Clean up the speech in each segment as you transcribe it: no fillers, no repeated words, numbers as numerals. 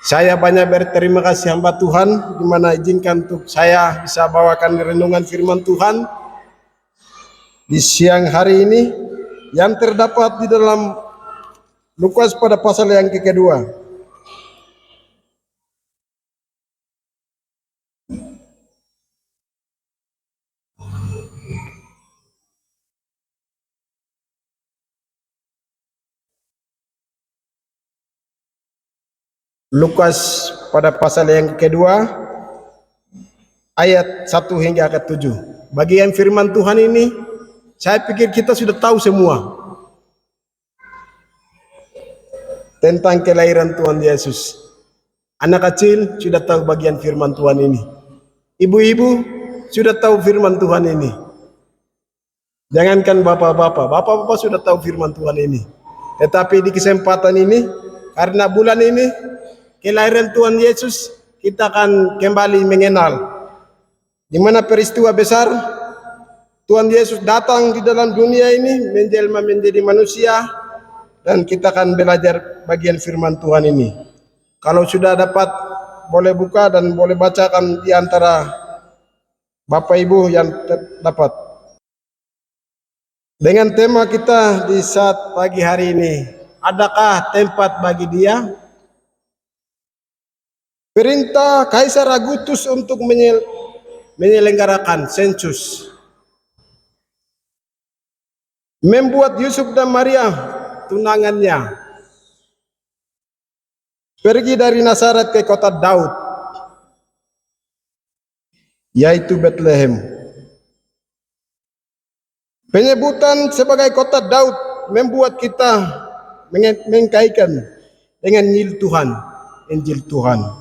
Saya banyak berterima kasih hamba Tuhan, di mana izinkan untuk saya bisa bawakan renungan firman Tuhan di siang hari ini yang terdapat di dalam Lukas pada pasal yang kedua. Lukas pada pasal yang kedua ayat 1 hingga ke 7. Bagian firman Tuhan ini saya pikir kita sudah tahu semua tentang kelahiran Tuhan Yesus. Anak kecil sudah tahu bagian firman Tuhan ini. Ibu-ibu sudah tahu firman Tuhan ini. Jangankan bapak-bapak, bapak-bapak sudah tahu firman Tuhan ini. Tetapi di kesempatan ini, karena bulan ini kelahiran Tuhan Yesus, kita akan kembali mengenal di mana peristiwa besar Tuhan Yesus datang di dalam dunia ini menjelma menjadi manusia, dan kita akan belajar bagian firman Tuhan ini. Kalau sudah dapat, boleh buka dan boleh bacakan di antara Bapak Ibu yang dapat. Dengan tema kita di saat pagi hari ini, adakah tempat bagi Dia? Perintah Kaisar Augustus untuk menyelenggarakan sensus membuat Yusuf dan Maria tunangannya pergi dari Nazaret ke kota Daud, yaitu Bethlehem. Penyebutan sebagai kota Daud membuat kita mengkaitkan dengan Injil Tuhan, Injil Tuhan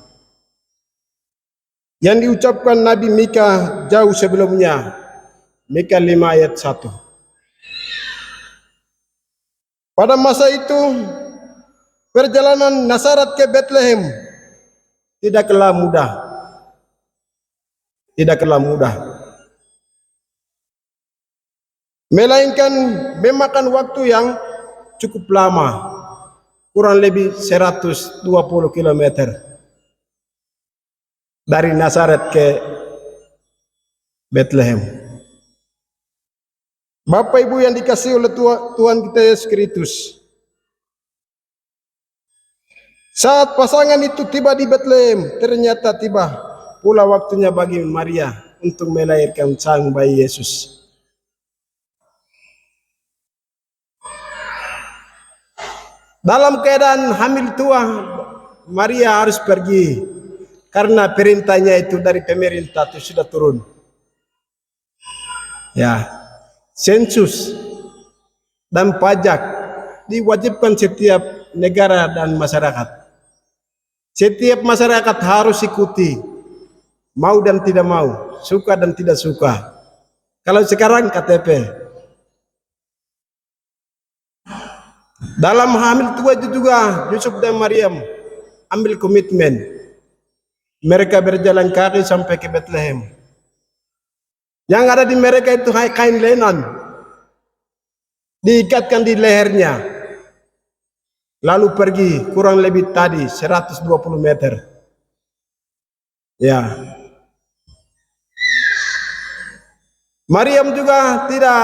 yang diucapkan Nabi Mika jauh sebelumnya, Mika 5 ayat 1. Pada masa itu, perjalanan Nazaret ke Bethlehem tidaklah mudah. Tidaklah mudah. Melainkan memakan waktu yang cukup lama, kurang lebih 120 km dari Nazaret ke Bethlehem. Bapak Ibu yang dikasihi oleh Tuhan kita Yesus Kristus, saat pasangan itu tiba di Bethlehem, ternyata tiba pula waktunya bagi Maria untuk melahirkan sang bayi Yesus. Dalam keadaan hamil tua, Maria harus pergi karena perintahnya itu dari pemerintah itu sudah turun. Ya, sensus dan pajak diwajibkan setiap negara dan masyarakat. Setiap masyarakat harus ikuti, mau dan tidak mau, suka dan tidak suka. Kalau sekarang KTP. Dalam hamil tua itu juga Yusuf dan Maryam ambil komitmen. Mereka berjalan kaki sampai ke Bethlehem. Yang ada di mereka itu kain lenan, diikatkan di lehernya, lalu pergi kurang lebih tadi 120 meter. Ya, Maryam juga tidak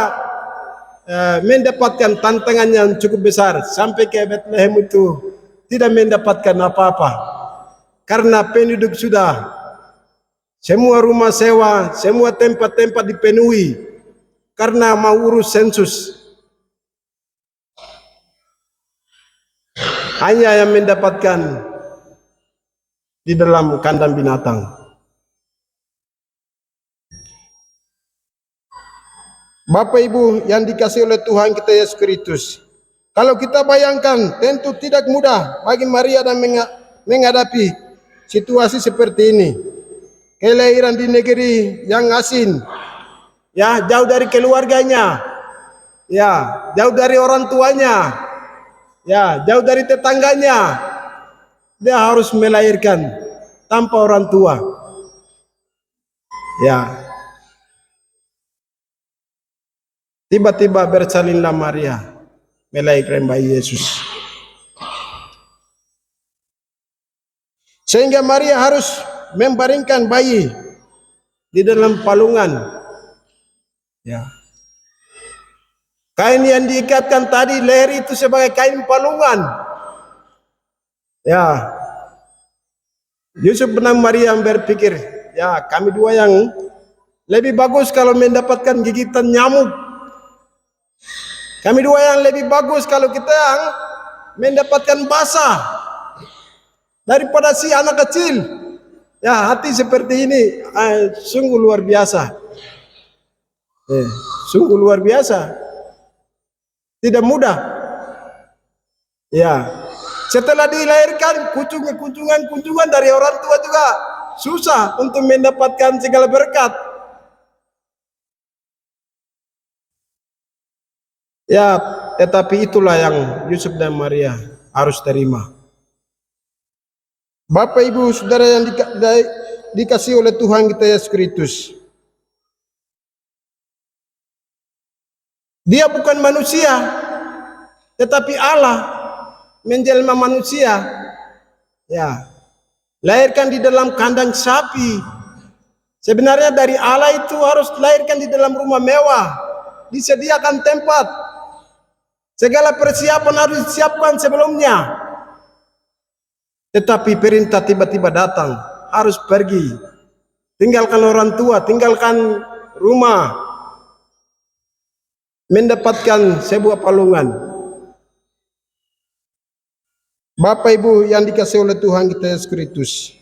mendapatkan tantangan yang cukup besar. Sampai ke Bethlehem itu tidak mendapatkan apa-apa, karena penduduk sudah, semua rumah sewa, semua tempat-tempat dipenuhi karena mau urus sensus. Hanya yang mendapatkan di dalam kandang binatang. Bapak Ibu yang dikasihi oleh Tuhan kita Yesus Kristus, kalau kita bayangkan, tentu tidak mudah bagi Maria dan menghadapi situasi seperti ini. Kelahiran di negeri yang asing, ya, jauh dari keluarganya, ya, jauh dari orang tuanya, ya, jauh dari tetangganya. Dia harus melahirkan tanpa orang tua. Ya. Tiba-tiba bersalinlah Maria melahirkan bayi Yesus. Sehingga Maria harus membaringkan bayi di dalam palungan. Ya. Kain yang diikatkan tadi leher itu sebagai kain palungan. Ya. Yusuf dan Maria berpikir, ya kami dua yang lebih bagus kalau mendapatkan gigitan nyamuk. Kami dua yang lebih bagus kalau kita yang mendapatkan basah daripada si anak kecil. Ya, hati seperti ini sungguh luar biasa. Sungguh luar biasa. Tidak mudah. Ya. Setelah dilahirkan, kunjungan dari orang tua juga susah untuk mendapatkan segala berkat. Ya, tetapi itulah yang Yusuf dan Maria harus terima. Bapak Ibu Saudara yang dikasih oleh Tuhan kita Yesus Kristus. Dia bukan manusia, tetapi Allah menjelma manusia. Ya. Lahirkan di dalam kandang sapi. Sebenarnya dari Allah itu harus lahirkan di dalam rumah mewah. Disediakan tempat. Segala persiapan harus disiapkan sebelumnya. Tetapi perintah tiba-tiba datang, harus pergi. Tinggalkan orang tua, tinggalkan rumah. Mendapatkan sebuah palungan. Bapak Ibu yang dikasihi oleh Tuhan kita Yesus Kristus.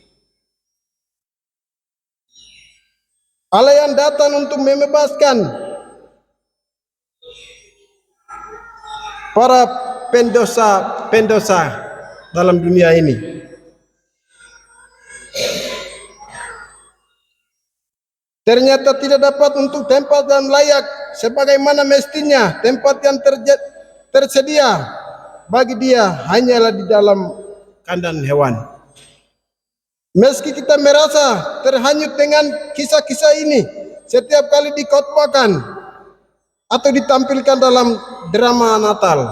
Allah yang datang untuk membebaskan para pendosa dalam dunia ini. Ternyata tidak dapat untuk tempat yang layak sebagaimana mestinya tempat yang tersedia bagi dia hanyalah di dalam kandang hewan. Meski kita merasa terhanyut dengan kisah-kisah ini setiap kali dikhotbahkan atau ditampilkan dalam drama Natal.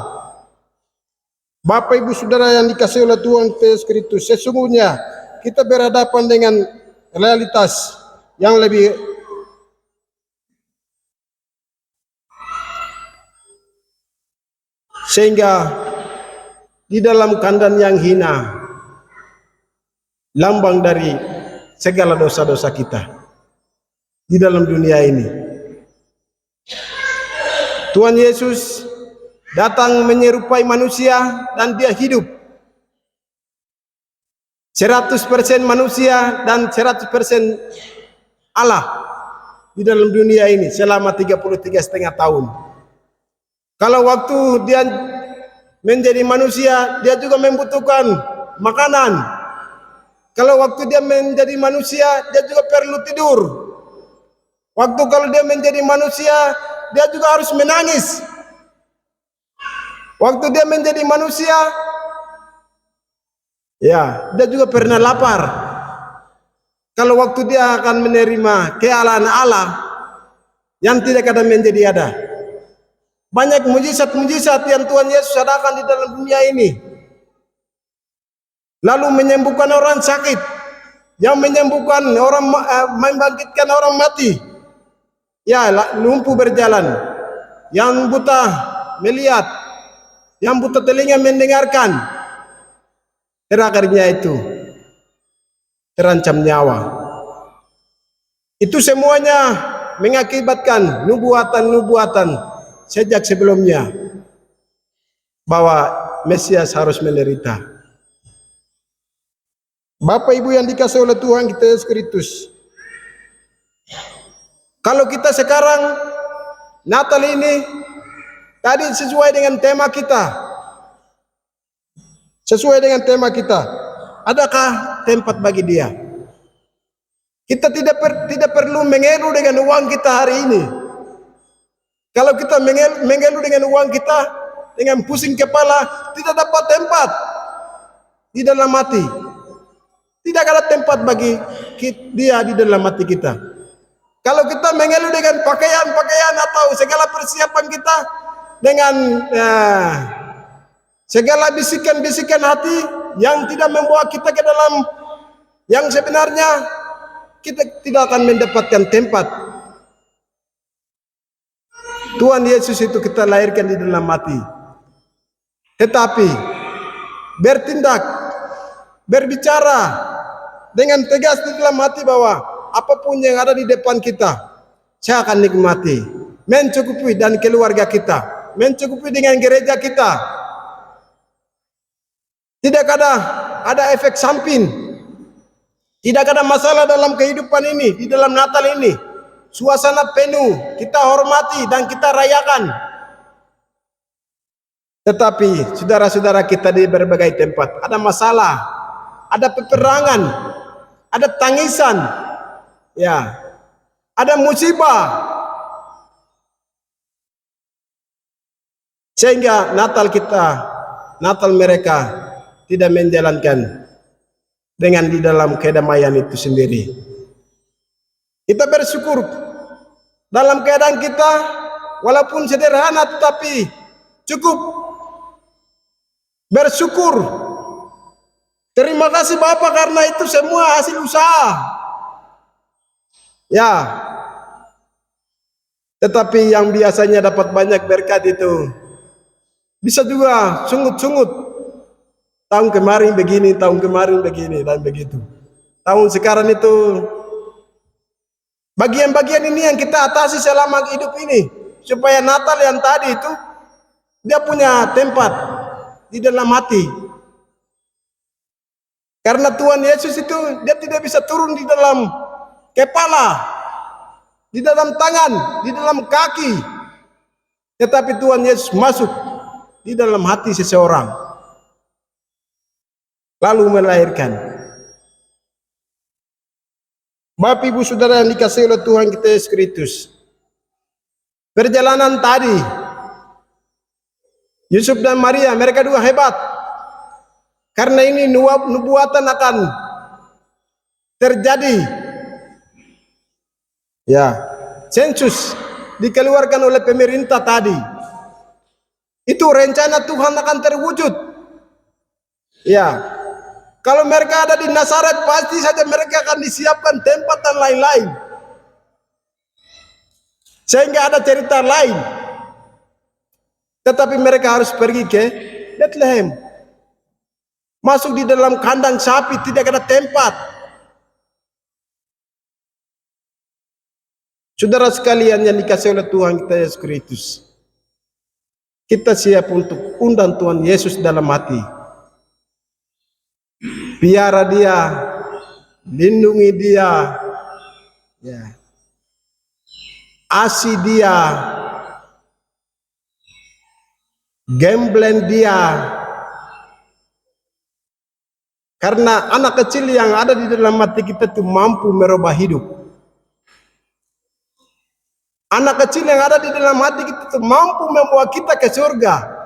Bapak Ibu Saudara yang dikasihi oleh Tuhan Yesus Kristus, sesungguhnya kita berhadapan dengan realitas yang lebih sehingga di dalam kandang yang hina, lambang dari segala dosa-dosa kita di dalam dunia ini. Tuhan Yesus datang menyerupai manusia dan dia hidup 100% manusia dan 100% Allah di dalam dunia ini selama 33,5 tahun. Kalau waktu dia menjadi manusia, dia juga membutuhkan makanan. Kalau waktu dia menjadi manusia, dia juga perlu tidur. Waktu kalau dia menjadi manusia, dia juga harus menangis. Waktu dia menjadi manusia, ya, dia juga pernah lapar. Kalau waktu dia akan menerima kealahan Allah yang tidak ada menjadi ada. Banyak mujizat-mujizat yang Tuhan Yesus adakan di dalam dunia ini. Lalu menyembuhkan orang sakit, yang menyembuhkan orang, membangkitkan orang mati. Ya, lumpuh berjalan, yang buta melihat, yang buta telinga mendengarkan. Terakhirnya itu terancam nyawa. Itu semuanya mengakibatkan nubuatan-nubuatan sejak sebelumnya bahwa Mesias harus menderita. Bapak Ibu yang dikasihi oleh Tuhan kita Yesus Kristus, kalau kita sekarang Natal ini tadi sesuai dengan tema kita, adakah tempat bagi dia? Kita tidak perlu mengeluh dengan uang kita hari ini. Kalau kita mengeluh dengan uang kita, dengan pusing kepala, tidak dapat tempat di dalam hati. Tidak ada tempat bagi dia di dalam hati kita. Kalau kita mengeluh dengan pakaian-pakaian atau segala persiapan kita, dengan segala bisikan-bisikan hati yang tidak membawa kita ke dalam Yang sebenarnya kita tidak akan mendapatkan tempat. Tuhan Yesus itu kita lahirkan di dalam mati. Tetapi bertindak, berbicara dengan tegas di dalam hati bahwa apapun yang ada di depan kita, saya akan nikmati. Mencukupi dan keluarga kita, mencukupi dengan gereja kita. Tidak ada efek samping. Tidak ada masalah dalam kehidupan ini, di dalam Natal ini. Suasana penuh, kita hormati dan kita rayakan. Tetapi saudara-saudara kita di berbagai tempat ada masalah, ada peperangan, ada tangisan, ya, ada musibah. Sehingga Natal kita, Natal mereka tidak menjalankan dengan di dalam kedamaian itu sendiri. Kita bersyukur dalam keadaan kita walaupun sederhana tetapi cukup. Bersyukur. Terima kasih Bapak karena itu semua hasil usaha. Ya. Tetapi yang biasanya dapat banyak berkat itu bisa juga sungut-sungut. Tahun kemarin begini, tahun kemarin begini dan begitu. Tahun sekarang itu bagian-bagian ini yang kita atasi selama hidup ini supaya Natal yang tadi itu dia punya tempat di dalam hati. Karena Tuhan Yesus itu dia tidak bisa turun di dalam kepala, di dalam tangan, di dalam kaki. Tetapi Tuhan Yesus masuk di dalam hati seseorang. Lalu melahirkan. Bapak Ibu Saudara yang dikasihi oleh Tuhan kita Yesus Kristus. Perjalanan tadi Yusuf dan Maria, mereka dua hebat. Karena ini nubuatan akan terjadi. Ya, sensus dikeluarkan oleh pemerintah tadi. Itu rencana Tuhan akan terwujud. Ya, kalau mereka ada di Nazaret pasti saja mereka akan disiapkan tempat dan lain-lain. Sehingga ada cerita lain. Tetapi mereka harus pergi ke Bethlehem. Masuk di dalam kandang sapi, tidak ada tempat. Saudara sekalian yang dikasihi oleh Tuhan kita Yesus Kristus. Kita siap untuk undang Tuhan Yesus dalam hati. Piara dia, lindungi dia, ya. Asi dia, gemblen dia. Karena anak kecil yang ada di dalam hati kita itu mampu merubah hidup. Anak kecil yang ada di dalam hati kita itu mampu membawa kita ke surga.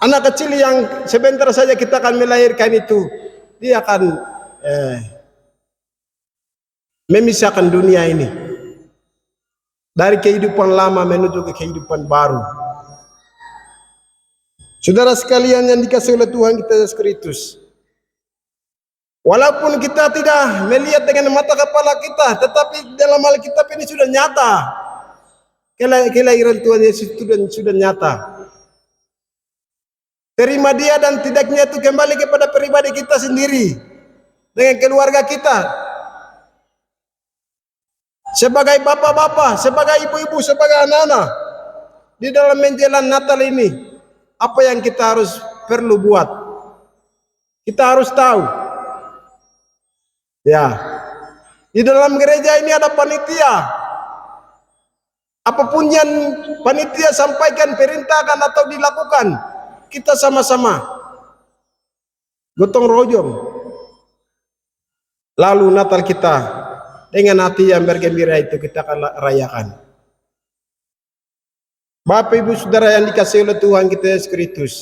Anak kecil yang sebentar saja kita akan melahirkan itu, dia akan memisahkan dunia ini dari kehidupan lama menuju ke kehidupan baru. Saudara sekalian yang dikasihi oleh Tuhan kita Yesus Kristus, walaupun kita tidak melihat dengan mata kepala kita, tetapi dalam Alkitab ini sudah nyata. Kelahiran Tuhan Yesus itu sudah nyata. Terima dia dan tidaknya itu kembali kepada pribadi kita sendiri, dengan keluarga kita. Sebagai bapak-bapak, sebagai ibu-ibu, sebagai anak-anak, di dalam menjelang Natal ini, apa yang kita harus perlu buat? Kita harus tahu. Ya, di dalam gereja ini ada panitia. Apapun yang panitia sampaikan, perintahkan atau dilakukan, kita sama-sama gotong royong. Lalu Natal kita dengan hati yang bergembira itu kita akan rayakan. Bapak Ibu Saudara yang dikasihi oleh Tuhan kita Yesus Kristus.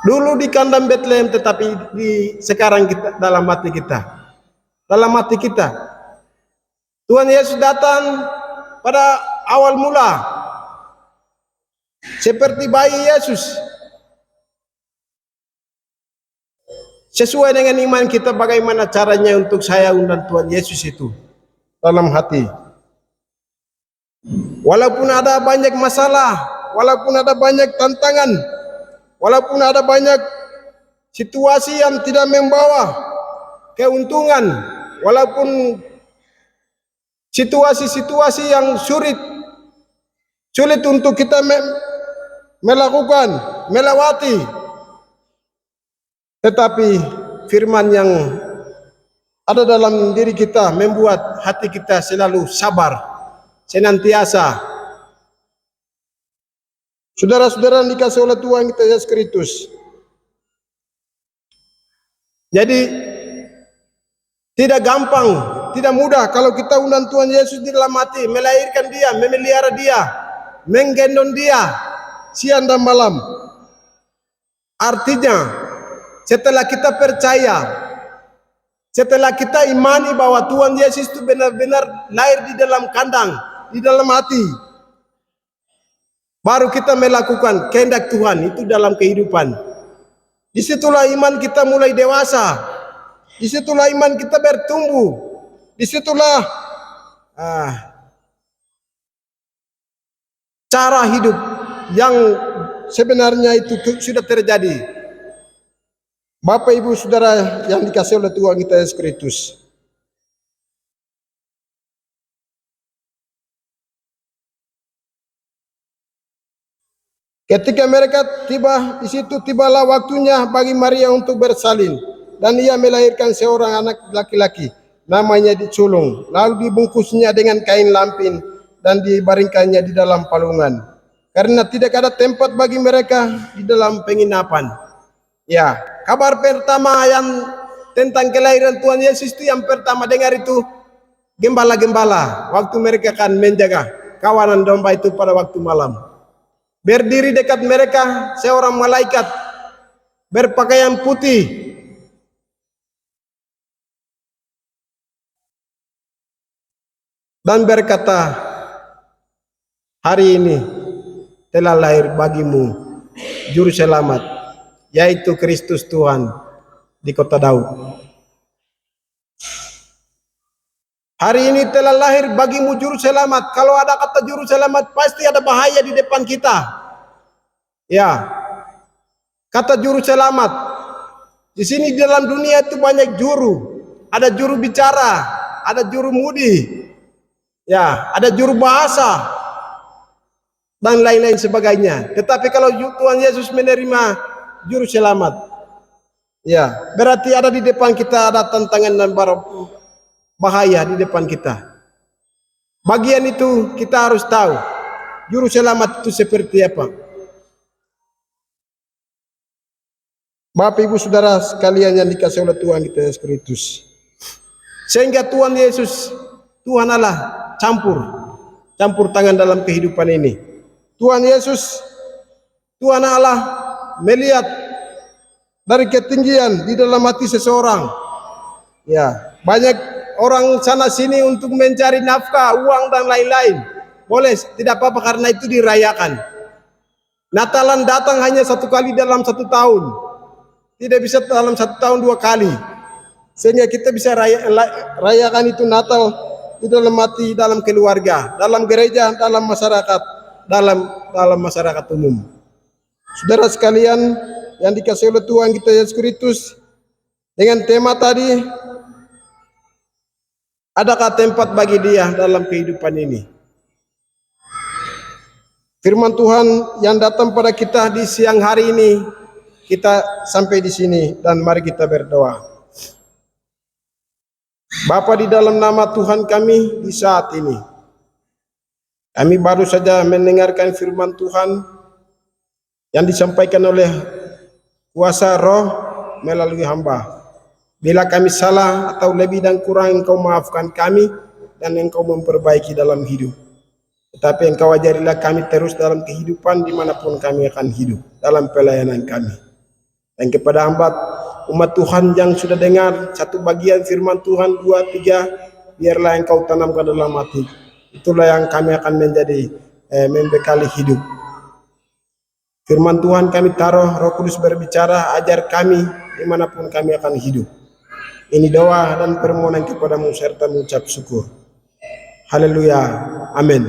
Dulu di kandang Bethlehem, tetapi sekarang kita dalam hati kita. Dalam hati kita. Tuhan Yesus datang pada awal mula. Seperti bayi Yesus. Sesuai dengan iman kita, bagaimana caranya untuk saya undang Tuhan Yesus itu dalam hati. Walaupun ada banyak masalah, walaupun ada banyak tantangan, walaupun ada banyak situasi yang tidak membawa keuntungan, walaupun situasi-situasi yang sulit untuk kita melakukan, melewati, tetapi firman yang ada dalam diri kita membuat hati kita selalu sabar, senantiasa. Saudara-saudara yang dikasihi oleh Tuhan kita Yesus Kristus. Jadi tidak gampang, tidak mudah kalau kita undang Tuhan Yesus di dalam hati, melahirkan dia, memelihara dia, menggendong dia siang dan malam. Artinya setelah kita percaya, setelah kita imani bahwa Tuhan Yesus itu benar-benar lahir di dalam kandang, di dalam hati, baru kita melakukan kehendak Tuhan itu dalam kehidupan. Disitulah iman kita mulai dewasa, disitulah iman kita bertumbuh, disitulah cara hidup yang sebenarnya itu sudah terjadi. Bapak Ibu Saudara yang dikasihi oleh Tuhan kita Yesus Kristus. Ketika mereka tiba di situ, tibalah waktunya bagi Maria untuk bersalin, dan ia melahirkan seorang anak laki-laki, namanya diculung, lalu dibungkusnya dengan kain lampin dan dibaringkannya di dalam palungan, karena tidak ada tempat bagi mereka di dalam penginapan. Ya, kabar pertama yang tentang kelahiran Tuhan Yesus itu yang pertama dengar itu gembala-gembala waktu mereka akan menjaga kawanan domba itu pada waktu malam. Berdiri dekat mereka seorang malaikat berpakaian putih. Dan berkata, hari ini telah lahir bagimu juru selamat, yaitu Kristus Tuhan di kota Daud. Hari ini telah lahir bagimu juru selamat. Kalau ada kata juru selamat, pasti ada bahaya di depan kita. Ya, kata juru selamat. Di sini di dalam dunia itu banyak juru. Ada juru bicara, ada juru mudi, ya, ada juru bahasa, dan lain-lain sebagainya. Tetapi kalau Tuhan Yesus menerima juru selamat, ya, berarti ada di depan kita ada tantangan dan bahaya di depan kita. Bagian itu kita harus tahu juru selamat itu seperti apa. Bapak Ibu Saudara sekalian yang dikasihi oleh Tuhan kita Yesus Kristus, sehingga Tuhan Yesus, Tuhan Allah campur tangan dalam kehidupan ini. Tuhan Yesus, Tuhan Allah melihat dari ketinggian di dalam hati seseorang. Ya, banyak orang sana sini untuk mencari nafkah, uang dan lain-lain. Boleh, tidak apa-apa karena itu dirayakan. Natalan datang hanya satu kali dalam satu tahun. Tidak bisa dalam satu tahun dua kali. Sehingga kita bisa rayakan itu Natal di dalam hati, dalam keluarga, dalam gereja, dalam masyarakat, dalam masyarakat umum. Saudara sekalian yang dikasihi oleh Tuhan kita Yesus Kristus, dengan tema tadi, adakah tempat bagi dia dalam kehidupan ini? Firman Tuhan yang datang pada kita di siang hari ini, kita sampai di sini dan mari kita berdoa. Bapa, di dalam nama Tuhan kami di saat ini, kami baru saja mendengarkan firman Tuhan yang disampaikan oleh kuasa Roh melalui hamba. Bila kami salah atau lebih dan kurang, Engkau maafkan kami dan Engkau memperbaiki dalam hidup. Tetapi Engkau ajarilah kami terus dalam kehidupan dimanapun kami akan hidup, dalam pelayanan kami. Dan kepada hamba umat Tuhan yang sudah dengar satu bagian firman Tuhan, 2, 3, biarlah Engkau tanamkan dalam hati. Itulah yang kami akan menjadi membekali hidup. Firman Tuhan kami taruh, Roh Kudus berbicara, ajar kami dimanapun kami akan hidup. Ini doa dan permohonan kepadamu serta mengucap syukur. Haleluya. Amin.